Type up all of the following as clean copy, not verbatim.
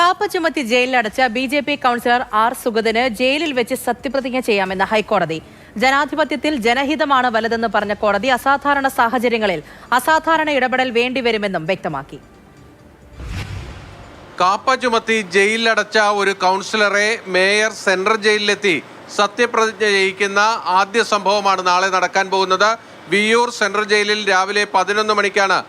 കാപ്പ ചുമത്തി ജയിലിലടച്ച BJP. Councillor R. സുഗതന് ജയിലിൽ വെച്ച് സത്യപ്രതിജ്ഞ ചെയ്യാമെന്ന് ഹൈക്കോടതി. ജനാധിപത്യത്തിൽ ജനഹിതമാണ് വലുതെന്ന് പറഞ്ഞ കോടതി അസാധാരണ സാഹചര്യങ്ങളിൽ അസാധാരണ ഇടപെടൽ വേണ്ടിവരുമെന്നും വ്യക്തമാക്കി. കാപ്പ ചുമത്തി ജയിലിലടച്ച ഒരു കൗൺസിലറെ മേയർ സെൻട്രൽ ജയിലിലെത്തി സത്യപ്രതിജ്ഞ ചെയ്യിക്കുന്ന ആദ്യ സംഭവമാണ് നാളെ നടക്കാൻ പോകുന്നത്. വിയ്യൂർ സെൻട്രൽ ജയിലിൽ രാവിലെ 11 മണിക്കാണ്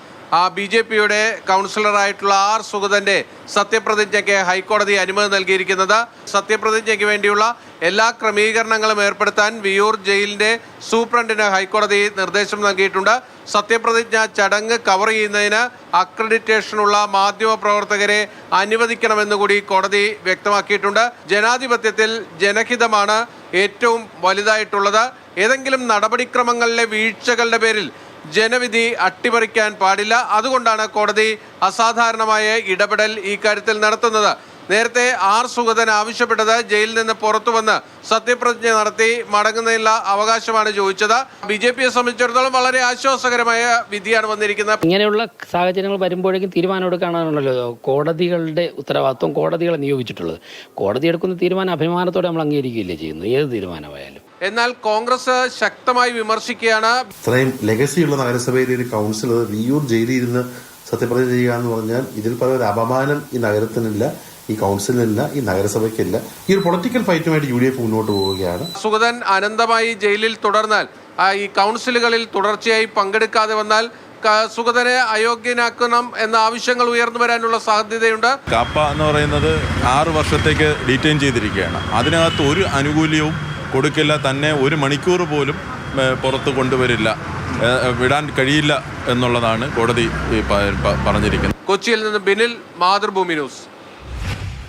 ബി.ജെ.പിയുടെ കൗൺസിലറായിട്ടുള്ള ആർ. സുഗതന്റെ സത്യപ്രതിജ്ഞയ്ക്ക് ഹൈക്കോടതി അനുമതി നൽകിയിരിക്കുന്നത്. സത്യപ്രതിജ്ഞയ്ക്ക് വേണ്ടിയുള്ള എല്ലാ ക്രമീകരണങ്ങളും ഏർപ്പെടുത്താൻ വിയ്യൂർ ജയിലിന്റെ സൂപ്രണ്ടിന് ഹൈക്കോടതി നിർദ്ദേശം നൽകിയിട്ടുണ്ട്. സത്യപ്രതിജ്ഞ ചടങ്ങ് കവർ ചെയ്യുന്നതിന് അക്രഡിറ്റേഷനുള്ള മാധ്യമപ്രവർത്തകരെ അനുവദിക്കണമെന്നുകൂടി കോടതി വ്യക്തമാക്കിയിട്ടുണ്ട്. ജനാധിപത്യത്തിൽ ജനഹിതമാണ് ഏറ്റവും വലുതായിട്ടുള്ളത്. ഏതെങ്കിലും നടപടിക്രമങ്ങളിലെ വീഴ്ചകളുടെ പേരിൽ ജനവിധി അട്ടിമറിക്കാൻ പാടില്ല. അതുകൊണ്ടാണ് കോടതി അസാധാരണമായ ഇടപെടൽ ഈ കാര്യത്തിൽ നടത്തുന്നത്. നേരത്തെ ആർ. സുഗതൻ ആവശ്യപ്പെട്ടത് ജയിലിൽ നിന്ന് പുറത്തു വന്ന് സത്യപ്രതിജ്ഞ നടത്തി മടങ്ങുന്നതിനുള്ള അവകാശമാണ് ചോദിച്ചത്. ബി.ജെ.പിയെ സംബന്ധിച്ചിടത്തോളം വളരെ ആശ്വാസകരമായ വിധിയാണ് വന്നിരിക്കുന്നത്. ഇങ്ങനെയുള്ള സാഹചര്യങ്ങൾ വരുമ്പോഴേക്കും തീരുമാനം എടുക്കാനാണല്ലോ കോടതികളുടെ ഉത്തരവാദിത്വം. കോടതികളെ നിയോഗിച്ചിട്ടുള്ളത്. കോടതി എടുക്കുന്ന തീരുമാനം അഭിമാനത്തോടെ നമ്മൾ അംഗീകരിക്കുകയില്ലേ ചെയ്യുന്നു, ഏത് തീരുമാനമായാലും. എന്നാൽ കോൺഗ്രസ് ശക്തമായി വിമർശിക്കുകയാണ്. ഇത്രയും ലെഗസിയുള്ള നഗരസഭയിലെ ഒരു കൗൺസിലർ വിയ്യൂർ ജയിലിൽ ഇരുന്ന് സത്യപ്രതിജ്ഞ ചെയ്യുക എന്ന് പറഞ്ഞാൽ ഇതിൽ പല ഒരു അപമാനം ഈ നഗരത്തിനില്ല, ഈ കൗൺസിലിനില്ല, ഈ നഗരസഭയ്ക്കില്ല. ഈ ഒരു പൊളിറ്റിക്കൽ ഫൈറ്റുമായിട്ട് UDF മുന്നോട്ട് പോവുകയാണ്. സുഗതൻ അനന്തമായി ജയിലിൽ തുടർന്നാൽ, ഈ കൗൺസിലുകളിൽ തുടർച്ചയായി പങ്കെടുക്കാതെ വന്നാൽ സുഗതനെ അയോഗ്യനാക്കണം എന്ന ആവശ്യങ്ങൾ ഉയർന്നു വരാനുള്ള സാധ്യതയുണ്ട്. കാപ്പ എന്ന് പറയുന്നത് 6 വർഷത്തേക്ക് ഡീറ്റെയിൻ ചെയ്തിരിക്കുകയാണ്. അതിനകത്ത് ഒരു ആനുകൂല്യവും കൊടുക്കില്ല. തന്നെ ഒരു മണിക്കൂർ പോലും പുറത്ത് കൊണ്ടുവരില്ല, വിടാൻ കഴിയില്ല എന്നുള്ളതാണ് കോടതി പറഞ്ഞിരിക്കുന്നത്. കൊച്ചിയിൽ നിന്ന് ബിനിൽ, മാതൃഭൂമി ന്യൂസ്.